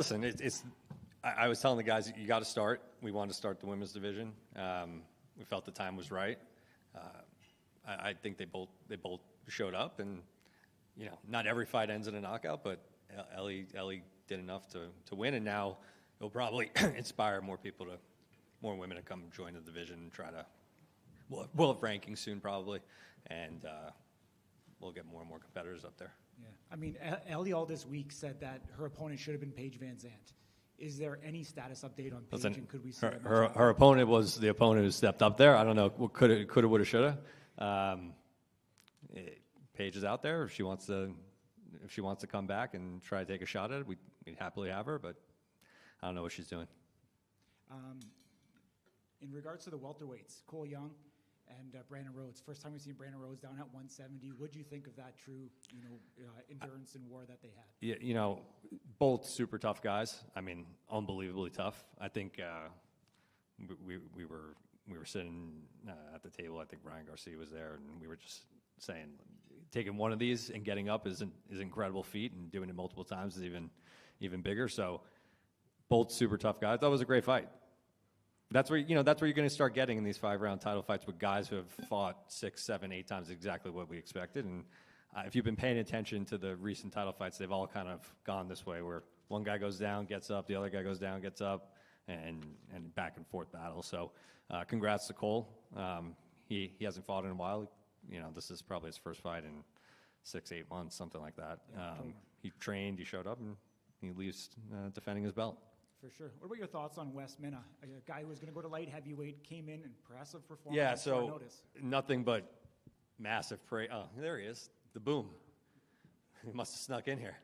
Listen, I was telling the guys, you got to start. We wanted to start the women's division. We felt the time was right. I think they both showed up, and not every fight ends in a knockout, but Ellie did enough to win, and now it'll probably inspire more women to come join the division and try to. We'll have rankings soon probably, and we'll get more and more competitors up there. Yeah, I mean, Ellie all this week said that her opponent should have been Paige Van Zandt. Is there any status update on Paige? Listen, and could we see her opponent was the opponent who stepped up there? I don't know. Coulda, woulda, shoulda. Paige is out there. If she wants to come back and try to take a shot at it, we'd happily have her. But I don't know what she's doing. In regards to the welterweights, Cole Young and Brandon Rhodes. First time we've seen Brandon Rhodes down at 170. What do you think of that true, endurance and war that they had? Yeah, both super tough guys. I mean, unbelievably tough. I think we were sitting at the table. I think Ryan Garcia was there, and we were just saying, taking one of these and getting up is an incredible feat, and doing it multiple times is even bigger. So, both super tough guys. That was a great fight. That's where you're going to start getting in these 5-round title fights with guys who have fought 6, 7, 8 times exactly what we expected. And if you've been paying attention to the recent title fights, they've all kind of gone this way, where one guy goes down, gets up, the other guy goes down, gets up, and back and forth battle. So, congrats to Cole. He hasn't fought in a while. This is probably his first fight in 6, 8 months, something like that. He trained, he showed up, and he leaves defending his belt. For sure. What about your thoughts on Wes Minna, a guy who was going to go to light heavyweight, came in, impressive performance? Yeah, so nothing but massive praise. Oh, there he is, the boom. He must have snuck in here.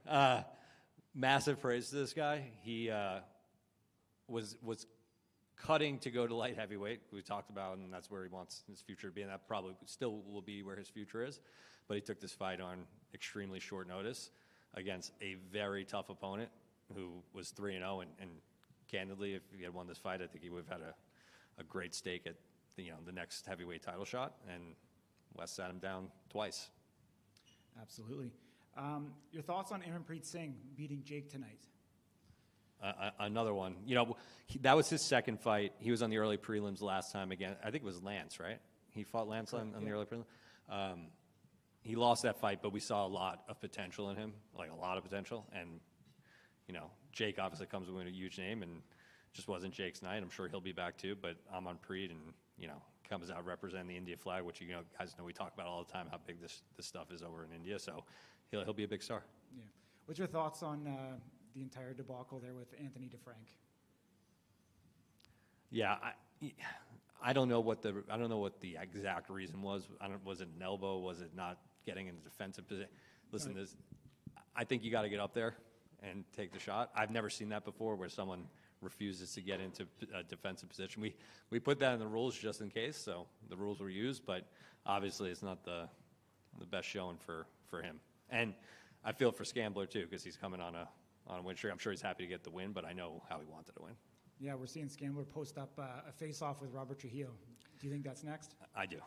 Massive praise to this guy. He was cutting to go to light heavyweight. We talked about, and that's where he wants his future to be, and that probably still will be where his future is. But he took this fight on extremely short notice against a very tough opponent who was 3-0, and candidly, if he had won this fight, I think he would have had a great stake at the next heavyweight title shot, and Wes sat him down twice. Absolutely. Your thoughts on Imranpreet Singh beating Jake tonight? Another one. That was his second fight. He was on the early prelims last time again. I think it was Lance, right? He fought Lance on the early prelims. He lost that fight, but we saw a lot of potential in him, like a lot of potential, and Jake obviously comes with a huge name, and just wasn't Jake's night. I'm sure he'll be back too, but Imranpreet, and comes out representing the India flag, which guys know we talk about all the time how big this stuff is over in India. So he'll be a big star. Yeah. What's your thoughts on the entire debacle there with Anthony DeFrank? Yeah, I don't know what the exact reason was. Was it an elbow? Was it not getting in the defensive position? Listen, I think you got to get up there and take the shot. I've never seen that before, where someone refuses to get into a defensive position. We put that in the rules just in case, so the rules were used, but obviously it's not the best showing for him. And I feel for Scambler too, because he's coming on a win streak. I'm sure he's happy to get the win, but I know how he wanted to win. Yeah, we're seeing Scambler post up a face-off with Robert Trujillo. Do you think that's next? I do.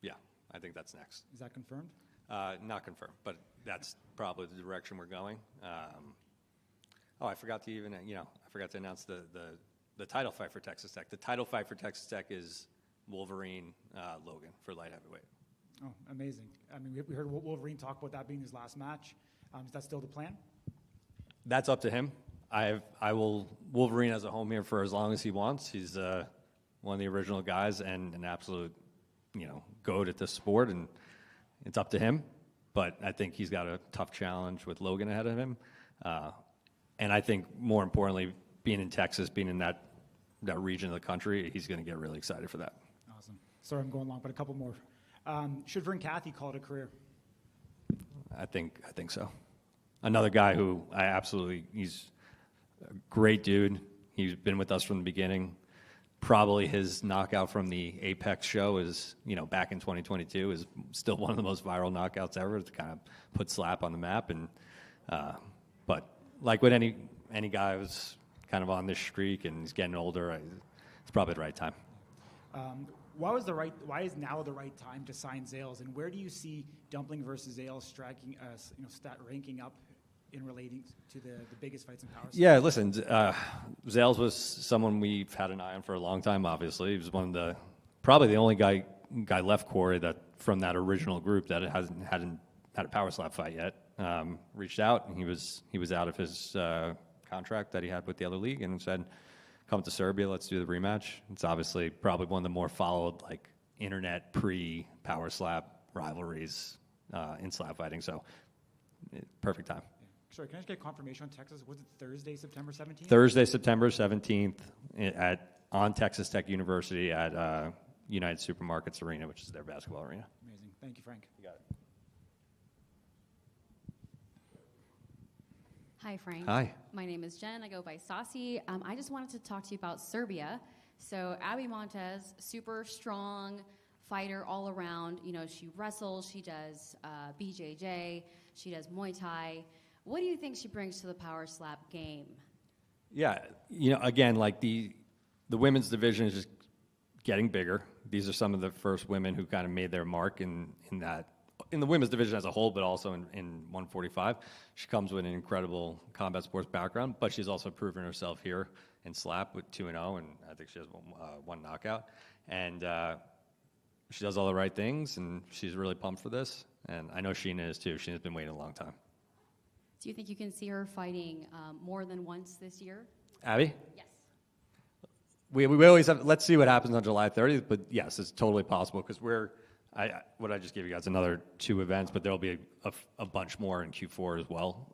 Yeah, I think that's next. Is that confirmed? Not confirmed, but that's probably the direction we're going. I forgot to announce the title fight for Texas Tech. The title fight for Texas Tech is Wolverine Logan for light heavyweight. Oh, amazing. I mean, we heard Wolverine talk about that being his last match. Is that still the plan? That's up to him. Wolverine has a home here for as long as he wants. He's one of the original guys and an absolute, goat at this sport, and it's up to him. But I think he's got a tough challenge with Logan ahead of him. And I think more importantly, being in Texas, being in that region of the country, he's going to get really excited for that. Awesome. Sorry I'm going long, but a couple more. Should Vern Cathy call it a career? I think so. Another guy who he's a great dude. He's been with us from the beginning. Probably his knockout from the Apex show is, back in 2022, is still one of the most viral knockouts ever to kind of put Slap on the map. And but like with any guy who's kind of on this streak and he's getting older, it's probably the right time. Why is now the right time to sign Zales, and where do you see Dumpling versus Zales ranking up in relating to the biggest fights in power slap? Yeah, listen, Zales was someone we've had an eye on for a long time, obviously. He was probably the only guy left, Corey, that from that original group that hadn't had a power slap fight yet. Reached out, and he was out of his contract that he had with the other league, and said, come to Serbia, let's do the rematch. It's obviously probably one of the more followed, like, internet pre-power slap rivalries in slap fighting, so perfect time. Sorry, can I just get confirmation on Texas? Was it Thursday, September 17th? Thursday, September 17th on Texas Tech University at United Supermarkets Arena, which is their basketball arena. Amazing. Thank you, Frank. You got it. Hi, Frank. Hi. My name is Jen. I go by Saucy. I just wanted to talk to you about Serbia. So Abby Montez, super strong fighter all around. You know, she wrestles, she does BJJ, she does Muay Thai. What do you think she brings to the power slap game? Yeah, you know, again, like the women's division is just getting bigger. These are some of the first women who kind of made their mark in the women's division as a whole, but also in 145. She comes with an incredible combat sports background, but she's also proven herself here in slap with 2-0, and I think she has one knockout. And she does all the right things, and she's really pumped for this. And I know Sheena is too. Sheena's been waiting a long time. Do you think you can see her fighting more than once this year? Abby? Yes. We always have, let's see what happens on July 30th, but yes, it's totally possible because what I just gave you guys another 2 events, but there'll be a bunch more in Q4 as well.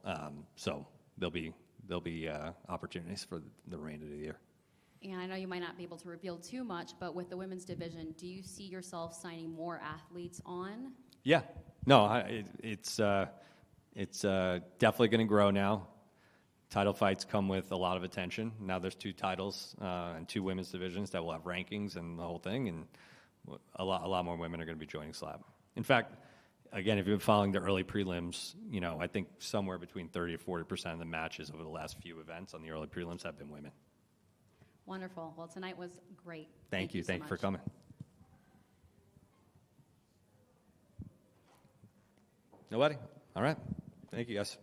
So there'll be opportunities for the remainder of the year. And I know you might not be able to reveal too much, but with the women's division, do you see yourself signing more athletes on? Yeah. No, it's definitely going to grow now. Title fights come with a lot of attention. Now there's 2 titles and 2 women's divisions that will have rankings and the whole thing, and a lot more women are going to be joining slap. In fact, again, if you've been following the early prelims, you know, I think somewhere between 30 to 40% of the matches over the last few events on the early prelims have been women. Wonderful. Well, tonight was great. Thank you. So Thank you for much. coming. Nobody? All right. Thank you, guys.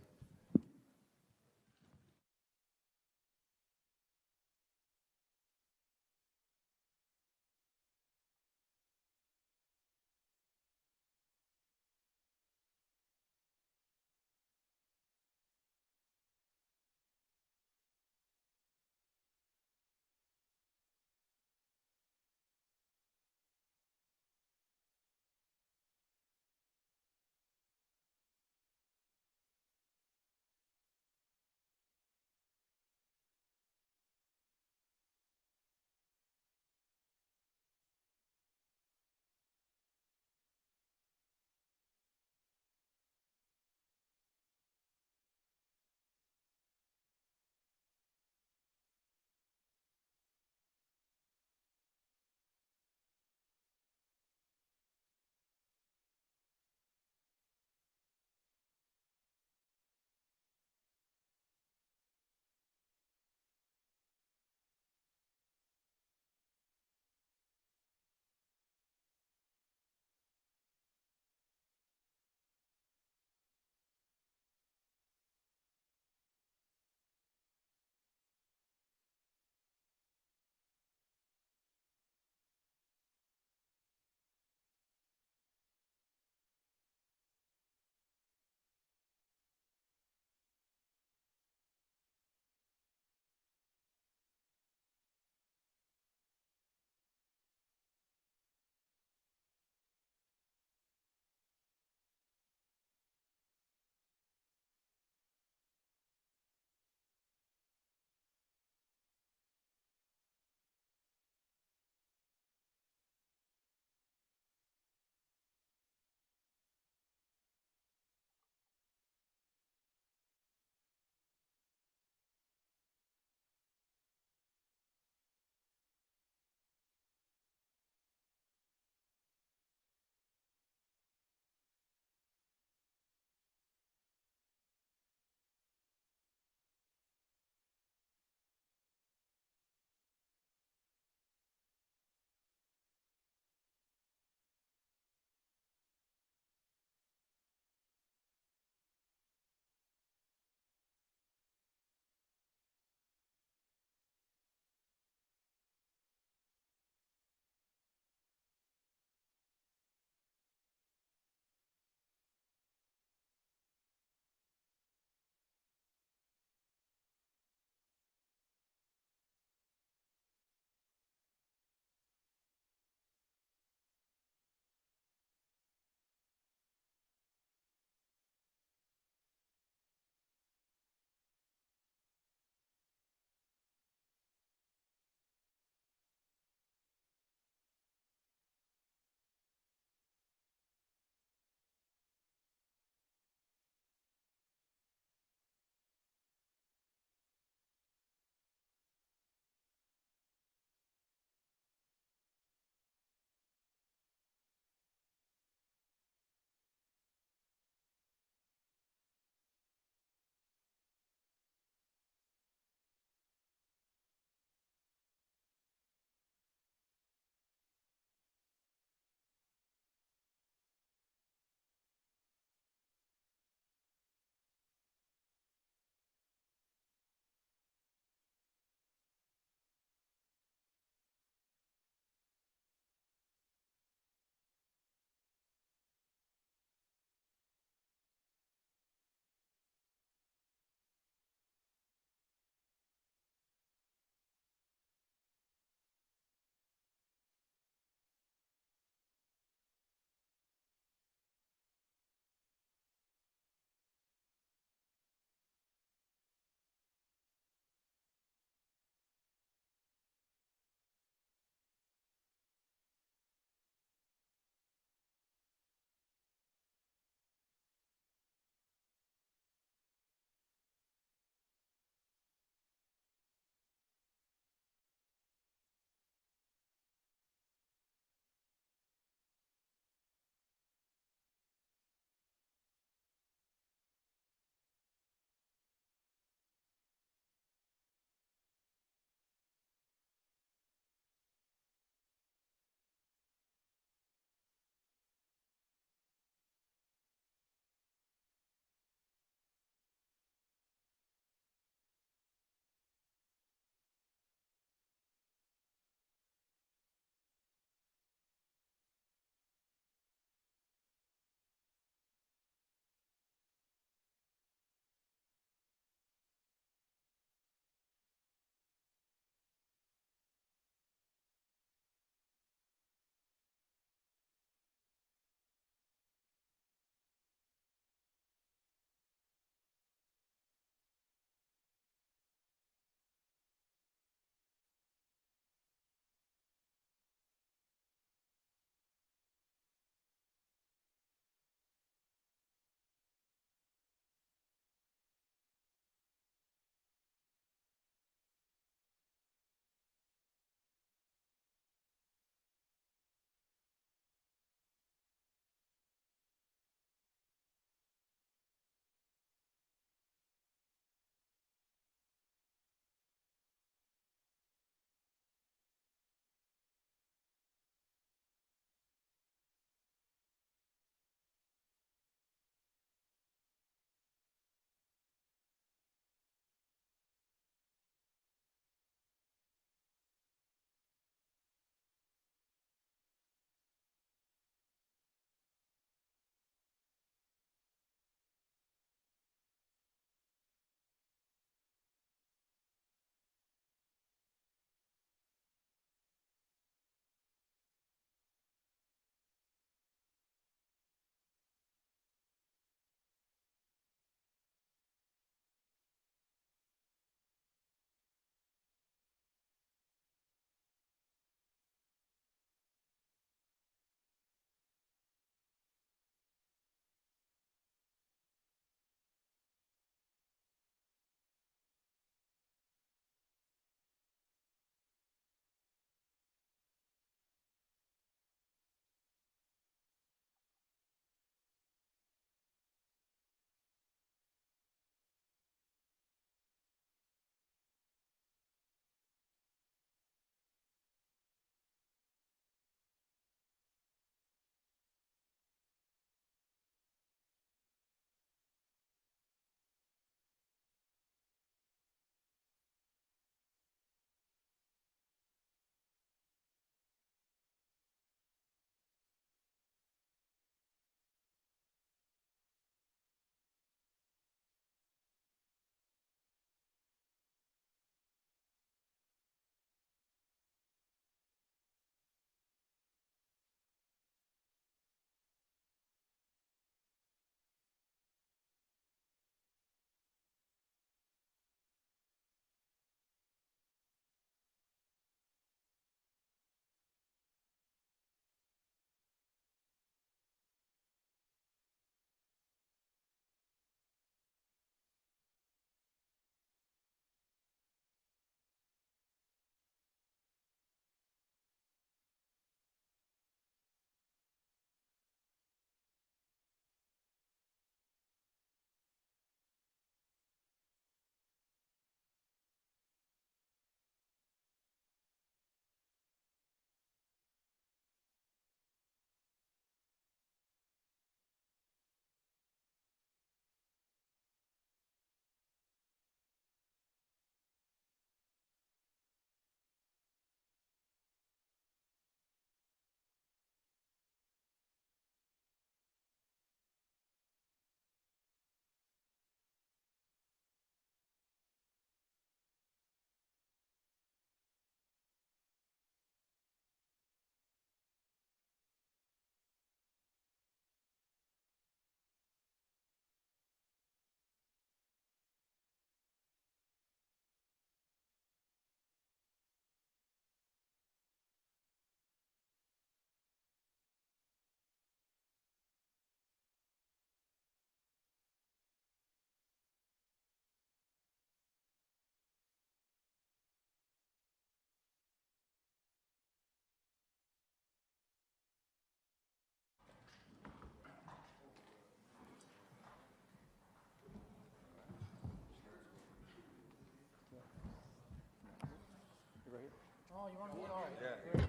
Oh, you want to be all right? Yeah.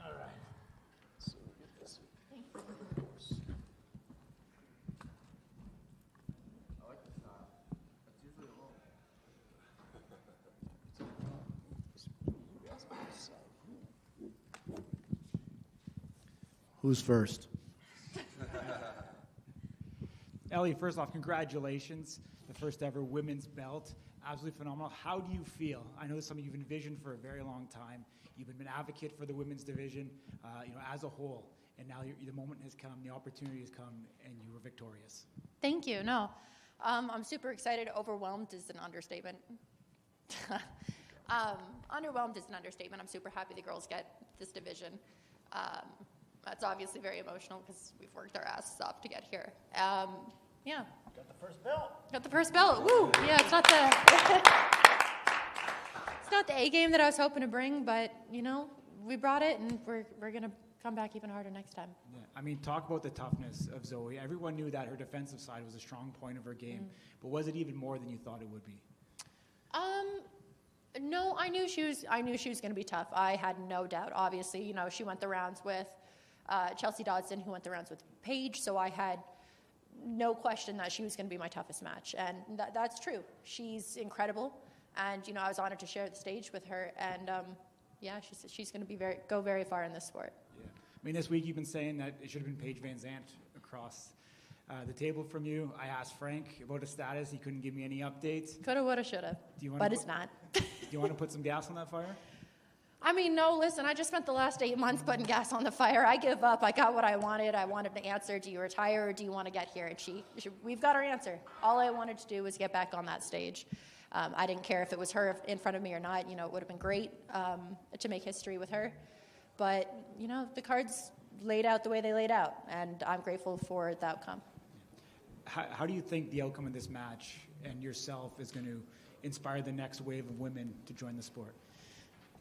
All right. So we get this. I like the style. That's usually a roll. Who's first? Ellie, first off, congratulations. The first ever women's belt. Absolutely phenomenal. How do you feel? I know this is something you've envisioned for a very long time. You've been an advocate for the women's division, as a whole. And now the moment has come, the opportunity has come, and you were victorious. Thank you. No, I'm super excited. Overwhelmed is an understatement. Underwhelmed is an understatement. I'm super happy the girls get this division. That's obviously very emotional because we've worked our asses off to get here. Yeah. Got the first belt. Got the first belt. Woo! Yeah, it's not the A game that I was hoping to bring, but we brought it, and we're gonna come back even harder next time. Yeah. I mean, talk about the toughness of Zoe. Everyone knew that her defensive side was a strong point of her game, but was it even more than you thought it would be? No, I knew she was going to be tough. I had no doubt. Obviously, she went the rounds with Chelsea Dodson, who went the rounds with Paige, so I had no question that she was going to be my toughest match, and that's true. She's incredible, and I was honored to share the stage with her, and she's going to go very far in this sport. Yeah. I mean, this week you've been saying that it should have been Paige Van Zandt across the table from you. I asked Frank about his status. He couldn't give me any updates. Coulda, woulda, shoulda, but it's not. Do you want to put some gas on that fire? I mean, no, listen, I just spent the last 8 months putting gas on the fire. I give up. I got what I wanted. I wanted to answer, do you retire or do you want to get here? And we've got our answer. All I wanted to do was get back on that stage. I didn't care if it was her in front of me or not. It would have been great to make history with her. But, the cards laid out the way they laid out, and I'm grateful for the outcome. How do you think the outcome of this match and yourself is going to inspire the next wave of women to join the sport?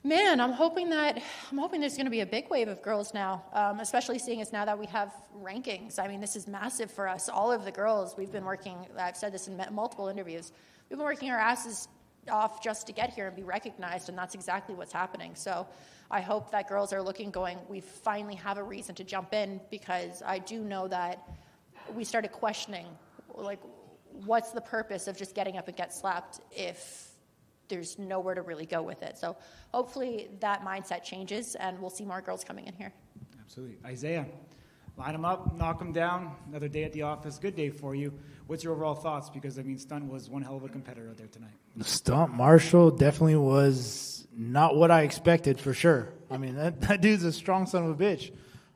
Man, I'm hoping there's going to be a big wave of girls now, especially seeing as now that we have rankings. I mean, this is massive for us. All of the girls, we've been working, I've said this in multiple interviews, we've been working our asses off just to get here and be recognized, and that's exactly what's happening. So I hope that girls are going, we finally have a reason to jump in, because I do know that we started questioning, what's the purpose of just getting up and get slapped if there's nowhere to really go with it. So hopefully that mindset changes, and we'll see more girls coming in here. Absolutely. Isaiah, line them up, knock them down. Another day at the office. Good day for you. What's your overall thoughts? Because, Stunt was one hell of a competitor out there tonight. Stunt Marshall definitely was not what I expected, for sure. I mean, that dude's a strong son of a bitch.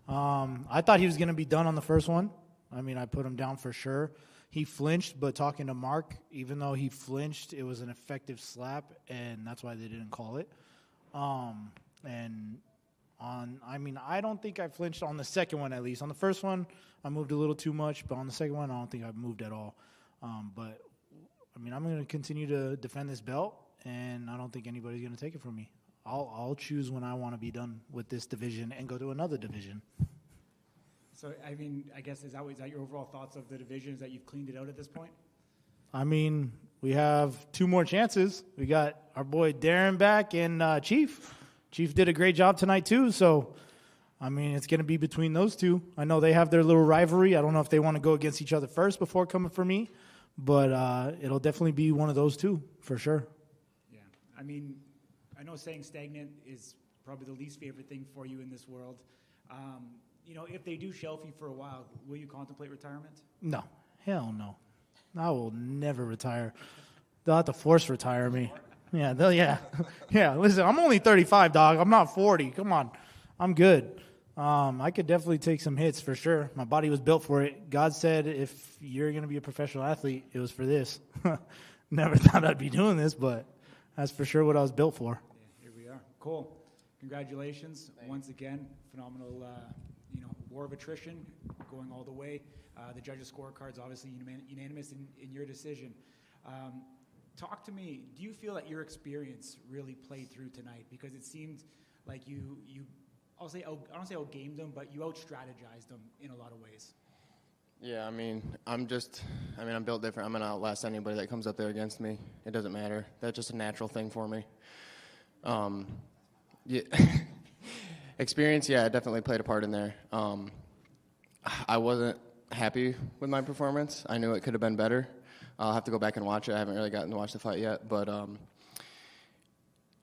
I thought he was going to be done on the first one. I put him down for sure. He flinched, but talking to Mark, even though he flinched, it was an effective slap, and that's why they didn't call it. I don't think I flinched on the second one, at least. On the first one, I moved a little too much, but on the second one, I don't think I moved at all. I'm going to continue to defend this belt, and I don't think anybody's going to take it from me. I'll choose when I want to be done with this division and go to another division. So, I guess, is that your overall thoughts of the division, is that you've cleaned it out at this point? We have 2 more chances. We got our boy Darren back and Chief. Chief did a great job tonight, too. So, it's going to be between those two. I know they have their little rivalry. I don't know if they want to go against each other first before coming for me. But it'll definitely be one of those two, for sure. Yeah. I know saying stagnant is probably the least favorite thing for you in this world. If they do shelf you for a while, will you contemplate retirement? No. Hell no. I will never retire. They'll have to force retire me. Yeah. Listen, I'm only 35, dog. I'm not 40. Come on. I'm good. I could definitely take some hits for sure. My body was built for it. God said if you're going to be a professional athlete, it was for this. Never thought I'd be doing this, but that's for sure what I was built for. Yeah, here we are. Cole, congratulations. Once again, phenomenal war of attrition going all the way. The judges' scorecards obviously unanimous in your decision. Talk to me. Do you feel that your experience really played through tonight? Because it seemed like you I don't say outgamed them, but you out-strategized them in a lot of ways. Yeah, I'm built different. I'm going to outlast anybody that comes up there against me. It doesn't matter. That's just a natural thing for me. Yeah. Experience, yeah, definitely played a part in there. I wasn't happy with my performance. I knew it could have been better. I'll have to go back and watch it. I haven't really gotten to watch the fight yet, but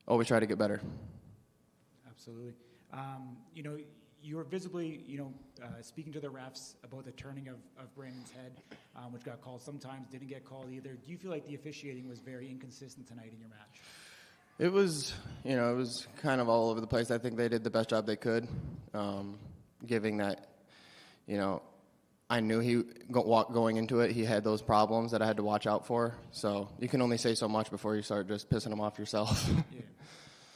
always try to get better. Absolutely. You know, you were visibly, speaking to the refs about the turning of Brandon's head, which got called sometimes, didn't get called either. Do you feel like the officiating was very inconsistent tonight in your match? It was, it was kind of all over the place. I think they did the best job they could, giving that, I knew going into it, he had those problems that I had to watch out for. So you can only say so much before you start just pissing him off yourself. Yeah.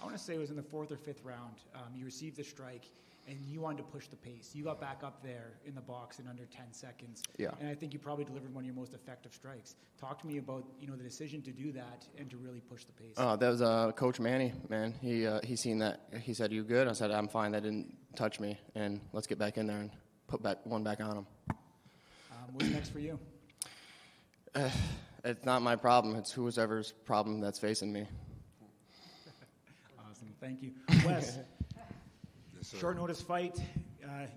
I want to say it was in the 4th or 5th round. You received the strike, and you wanted to push the pace. You got back up there in the box in under 10 seconds. Yeah. And I think you probably delivered one of your most effective strikes. Talk to me about, the decision to do that and to really push the pace. That was Coach Manny, man. He seen that. He said, "You good?" I said, "I'm fine. That didn't touch me, and let's get back in there and put one back on him." What's next for you? It's not my problem. It's whoever's problem that's facing me. Awesome. Thank you. Wes, short notice fight,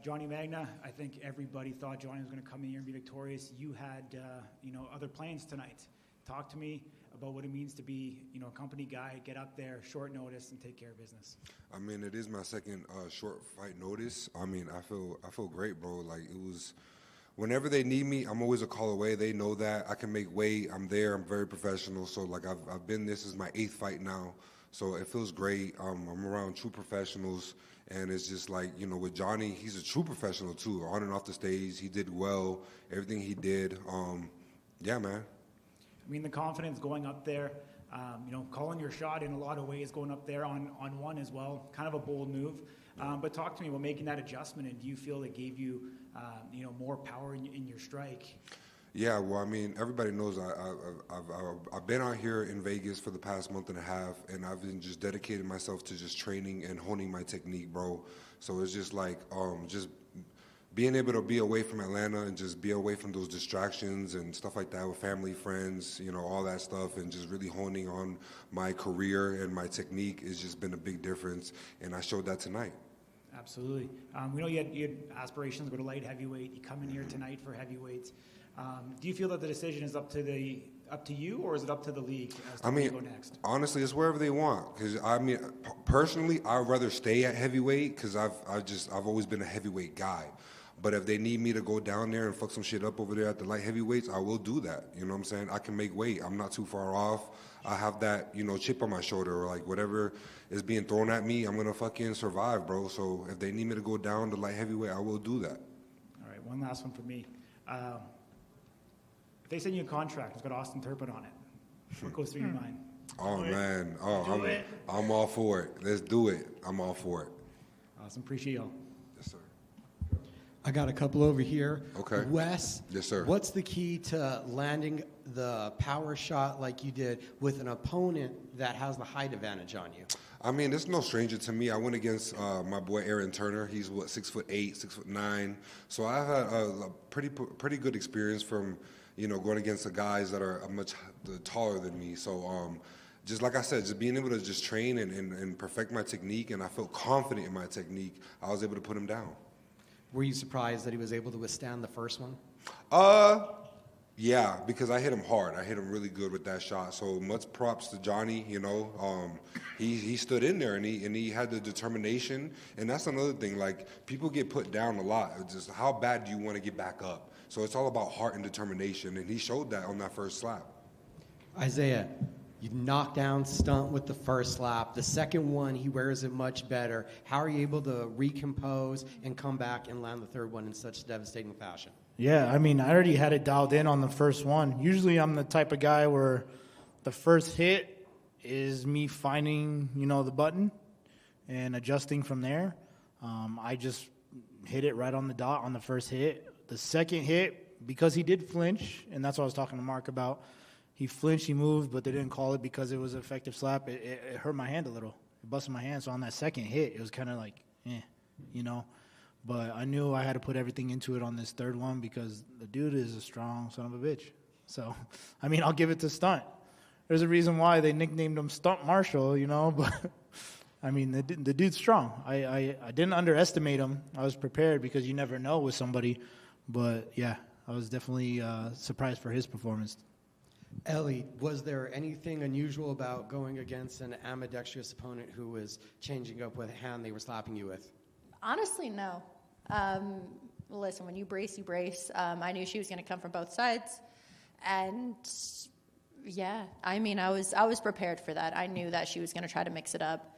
Johnny Magna. I think everybody thought Johnny was going to come in here and be victorious. You had, other plans tonight. Talk to me about what it means to be, a company guy, get up there, short notice, and take care of business. I mean, it is my second short fight notice. I mean, I feel great, bro. Like, it was, whenever they need me, I'm always a call away. They know that. I can make weight. I'm there. I'm very professional. So, like, I've been, this is my 8th fight now. So it feels great. I'm around true professionals. And it's just like, with Johnny, he's a true professional too. On and off the stage, he did well. Everything he did, yeah, man. I mean, the confidence going up there, calling your shot in a lot of ways, going up there on one as well, kind of a bold move. But talk to me about making that adjustment, and do you feel it gave you, more power in your strike? Yeah, well, I mean, everybody knows I've been out here in Vegas for the past month and a half, and I've been just dedicating myself to just training and honing my technique, bro. So it's just like, just being able to be away from Atlanta and just be away from those distractions and stuff like that with family, friends, all that stuff, and just really honing on my career and my technique has just been a big difference, and I showed that tonight. Absolutely. We know you had aspirations to go to light heavyweight. You come in here tonight for heavyweights. Do you feel that the decision is up to you, or is it up to the league as to where you go next? Honestly, it's wherever they want. Because personally, I'd rather stay at heavyweight because I've always been a heavyweight guy. But if they need me to go down there and fuck some shit up over there at the light heavyweights, I will do that. You know what I'm saying? I can make weight. I'm not too far off. I have that, chip on my shoulder, or like whatever is being thrown at me, I'm gonna fucking survive, bro. So if they need me to go down to light heavyweight, I will do that. All right, one last one for me. If they send you a contract, it's got Austin Turpin on it, what goes through your mind? Oh, man. I'm all for it. Let's do it. I'm all for it. Awesome. Appreciate y'all. Yes, sir. I got a couple over here. Okay. Wes. Yes, sir. What's the key to landing the power shot like you did with an opponent that has the height advantage on you? I mean, it's no stranger to me. I went against my boy Aaron Turner. He's 6'8", 6'9". So I had a pretty good experience from going against the guys that are much taller than me. So just like I said, just being able to just train and perfect my technique, and I felt confident in my technique, I was able to put him down. Were you surprised that he was able to withstand the first one? Yeah, because I hit him hard. I hit him really good with that shot. So much props to Johnny. He stood in there and he had the determination. And that's another thing. Like, people get put down a lot. It's just how bad do you want to get back up? So it's all about heart and determination. And he showed that on that first slap. Isaiah, you knocked down Stunt with the first slap. The second one, he wears it much better. How are you able to recompose and come back and land the third one in such devastating fashion? Yeah, I mean, I already had it dialed in on the first one. Usually I'm the type of guy where the first hit is me finding, the button and adjusting from there. I just hit it right on the dot on the first hit. The second hit, because he did flinch, and that's what I was talking to Mark about, he flinched, he moved, but they didn't call it because it was an effective slap. It hurt my hand a little. It busted my hand. So on that second hit, it was kind of like, But I knew I had to put everything into it on this third one because the dude is a strong son of a bitch. So, I mean, I'll give it to Stunt. There's a reason why they nicknamed him Stunt Marshall, I mean, the dude's strong. I didn't underestimate him. I was prepared because you never know with somebody. But, yeah, I was definitely surprised for his performance. Ellie, was there anything unusual about going against an ambidextrous opponent who was changing up with a hand they were slapping you with? Honestly, no. Listen, when you brace, you brace. I knew she was going to come from both sides. And, yeah, I mean, I was prepared for that. I knew that she was going to try to mix it up.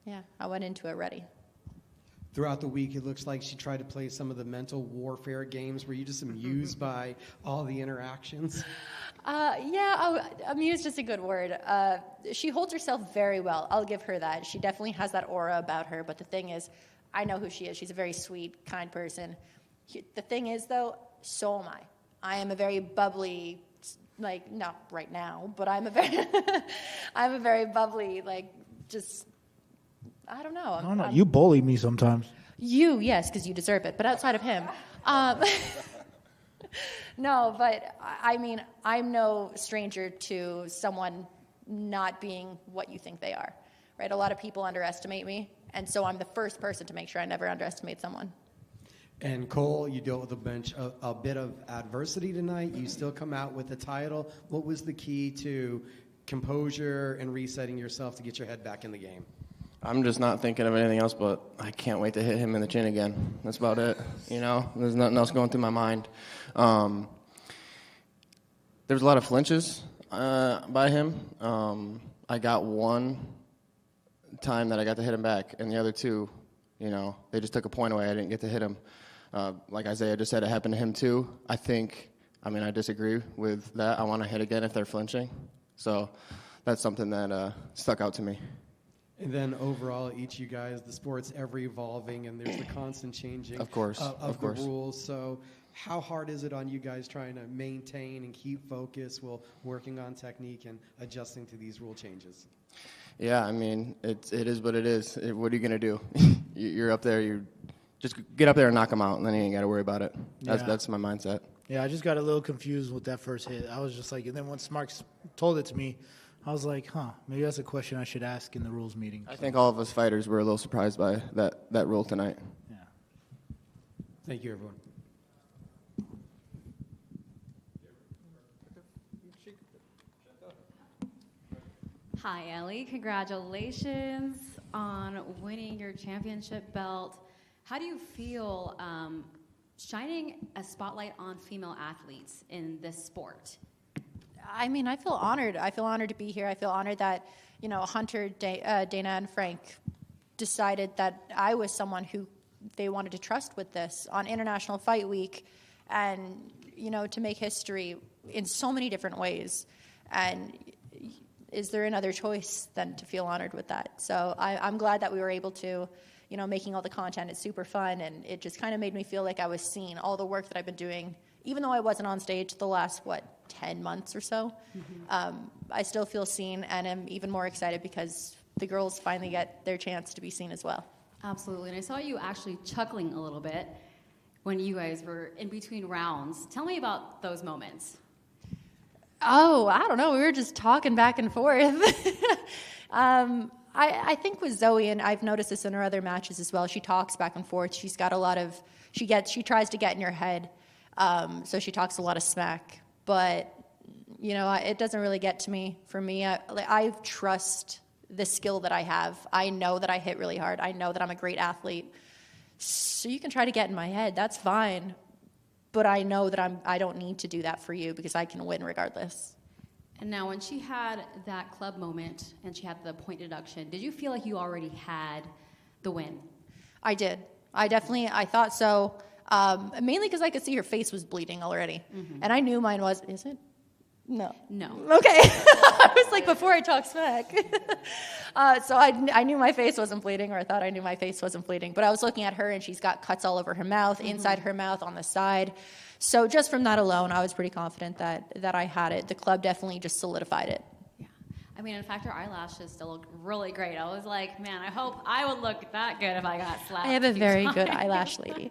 Yeah, I went into it ready. Throughout the week, it looks like she tried to play some of the mental warfare games. Were you just amused by all the interactions? Amused is a good word. She holds herself very well. I'll give her that. She definitely has that aura about her. But the thing is, I know who she is. She's a very sweet, kind person. The thing is, though, so am I. I am a very bubbly, like, not right now, but I'm a very bubbly, like, just, I don't know. I don't know. You bully me sometimes. You, yes, because you deserve it. But outside of him, no. But I mean, I'm no stranger to someone not being what you think they are, right? A lot of people underestimate me, and so I'm the first person to make sure I never underestimate someone. And Cole, you dealt with a bit of adversity tonight. You still come out with the title. What was the key to composure and resetting yourself to get your head back in the game? I'm just not thinking of anything else, but I can't wait to hit him in the chin again. That's about it. You know, there's nothing else going through my mind. There was a lot of flinches by him. I got one time that I got to hit him back, and the other two, you know, they just took a point away. I didn't get to hit him. Like Isaiah just said, it happened to him too. I disagree with that. I want to hit again if they're flinching. So that's something that stuck out to me. And then overall, each of you guys, the sport's ever evolving, and there's the constant changing of course. The rules. So how hard is it on you guys trying to maintain and keep focus while working on technique and adjusting to these rule changes? Yeah, I mean, it is what it is. What are you going to do? You're up there. You just get up there and knock them out, and then you ain't got to worry about it. That's my mindset. Yeah, I just got a little confused with that first hit. I was just like, and then once Marks told it to me, I was like, maybe that's a question I should ask in the rules meeting. I think all of us fighters were a little surprised by that rule tonight. Yeah. Thank you, everyone. Hi, Ellie. Congratulations on winning your championship belt. How do you feel shining a spotlight on female athletes in this sport? I mean, I feel honored. I feel honored to be here. I feel honored that, you know, Hunter, Dana, and Frank decided that I was someone who they wanted to trust with this on International Fight Week, and, you know, to make history in so many different ways. And is there another choice than to feel honored with that? So I'm glad that we were able to, you know, making all the content. It's super fun, and it just kind of made me feel like I was seen. All the work that I've been doing, even though I wasn't on stage the last, 10 months or so, I still feel seen, and I'm even more excited because the girls finally get their chance to be seen as well. Absolutely. And I saw you actually chuckling a little bit when you guys were in between rounds. Tell me about those moments. Oh, I don't know. We were just talking back and forth. I think with Zoe, and I've noticed this in her other matches as well, she talks back and forth. She's got a lot of, she tries to get in your head, so she talks a lot of smack. But, you know, it doesn't really get to me. For me, I trust the skill that I have. I know that I hit really hard. I know that I'm a great athlete. So you can try to get in my head. That's fine. But I know that I don't need to do that for you because I can win regardless. And now when she had that club moment and she had the point deduction, did you feel like you already had the win? I did. I thought so. Mainly because I could see her face was bleeding already. Mm-hmm. And I knew mine was, is it? No. Okay. I was like, before I talk smack. So I knew my face wasn't bleeding, or I thought I knew my face wasn't bleeding. But I was looking at her, and she's got cuts all over her mouth, inside her mouth, on the side. So just from that alone, I was pretty confident that I had it. The club definitely just solidified it. Yeah. I mean, in fact, her eyelashes still look really great. I was like, man, I hope I would look that good if I got slapped. I have a very good eyelash lady.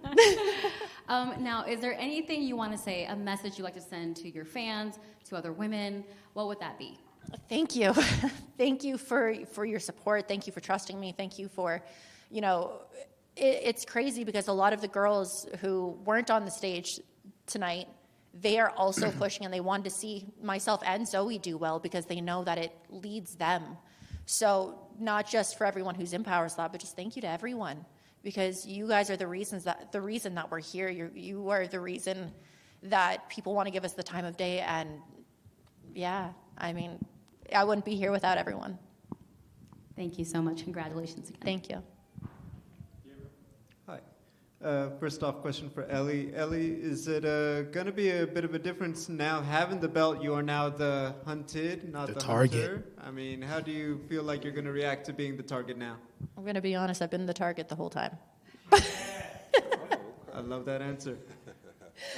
Now, is there anything you want to say, a message you'd like to send to your fans, to other women? What would that be? Thank you. Thank you for your support. Thank you for trusting me. Thank you for, it's crazy because a lot of the girls who weren't on the stage tonight, they are also pushing and they wanted to see myself and Zoe do well because they know that it leads them. So not just for everyone who's in Power Slap, but just thank you to everyone because you guys are the reason that we're here. You are the reason that people want to give us the time of day. And yeah, I mean, I wouldn't be here without everyone. Thank you so much. Congratulations again. Thank you. Hi. First off, question for Ellie. Ellie, is it going to be a bit of a difference now having the belt? You are now the hunted, not the target. hunter. I mean, how do you feel like you're going to react to being the target now? I'm going to be honest, I've been the target the whole time. I love that answer.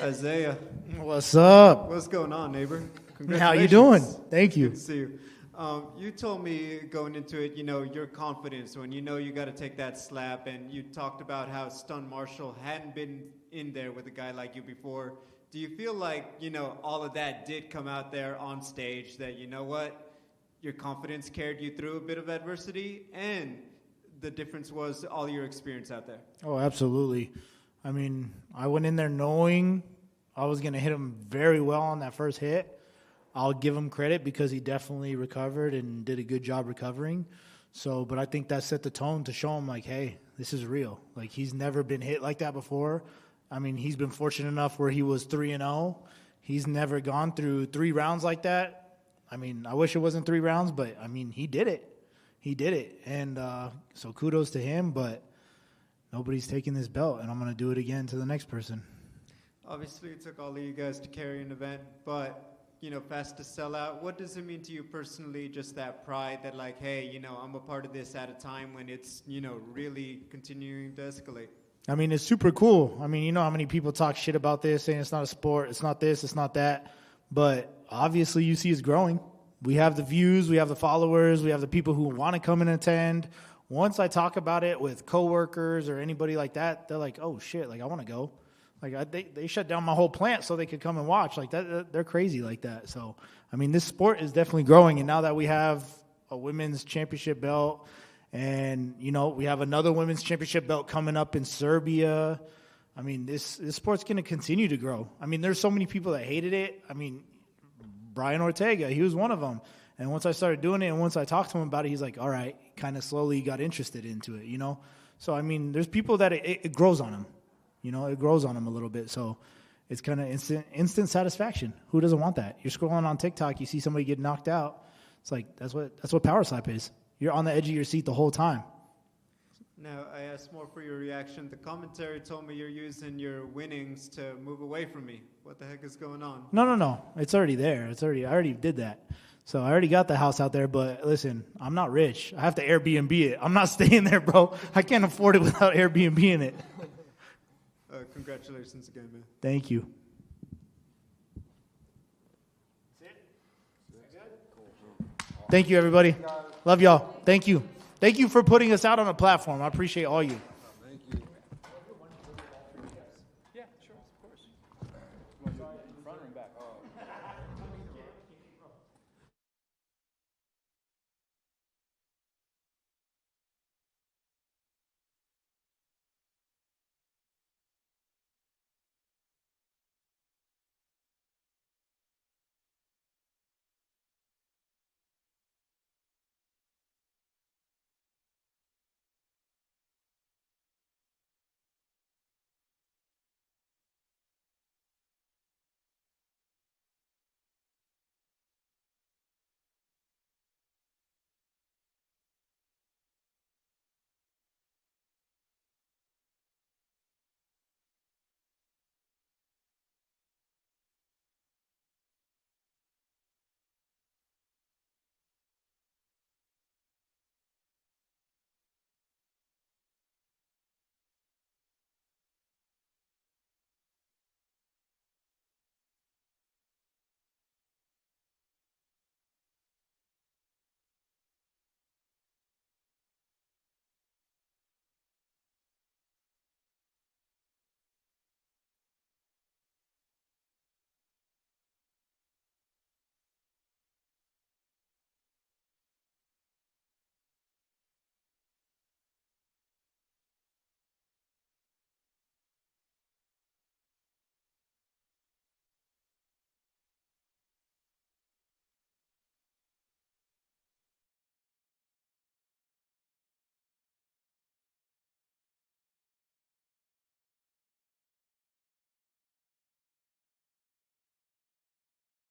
Isaiah, What's up? what's going on, neighbor? How you doing? Congratulations. Thank you. Good to see you. You told me going into it, your confidence when you got to take that slap, and you talked about how Stunt Marshall hadn't been in there with a guy like you before. Do you feel like, all of that did come out there on stage, that, your confidence carried you through a bit of adversity, and the difference was all your experience out there? Oh, absolutely. I mean, I went in there knowing I was going to hit him very well on that first hit. I'll give him credit because he definitely recovered and did a good job recovering. So, but I think that set the tone to show him like, hey, this is real. Like, he's never been hit like that before. I mean, he's been fortunate enough where he was 3-0. He's never gone through 3 rounds like that. I mean, I wish it wasn't 3 rounds, but I mean, he did it. He did it. And so kudos to him, but nobody's taking this belt, and I'm going to do it again to the next person. Obviously, it took all of you guys to carry an event, but fast to sell out. What does it mean to you personally, just that pride that like, hey, I'm a part of this at a time when it's, really continuing to escalate? I mean, it's super cool. I mean, you know how many people talk shit about this, saying it's not a sport, it's not this, it's not that. But obviously, you see it's growing. We have the views, we have the followers, we have the people who want to come and attend. Once I talk about it with coworkers or anybody like that, they're like, oh, shit, like, I want to go. Like, they shut down my whole plant so they could come and watch. Like, that, they're crazy like that. So, I mean, this sport is definitely growing. And now that we have a women's championship belt and, we have another women's championship belt coming up in Serbia, I mean, this sport's going to continue to grow. I mean, there's so many people that hated it. I mean, Brian Ortega, he was one of them. And once I started doing it and once I talked to him about it, he's like, all right, kind of slowly got interested into it, So, I mean, there's people that it grows on them. It grows on them a little bit. So it's kind of instant satisfaction. Who doesn't want that? You're scrolling on TikTok, you see somebody get knocked out. It's like, that's what Power Slap is. You're on the edge of your seat the whole time. Now, I asked more for your reaction. The commentary told me you're using your winnings to move away from me. What the heck is going on? No. It's already there. I already did that. So I already got the house out there, but listen, I'm not rich. I have to Airbnb it. I'm not staying there, bro. I can't afford it without Airbnb-ing it. Congratulations again, man. Thank you. Thank you, everybody. Love y'all. Thank you. Thank you for putting us out on a platform. I appreciate all you.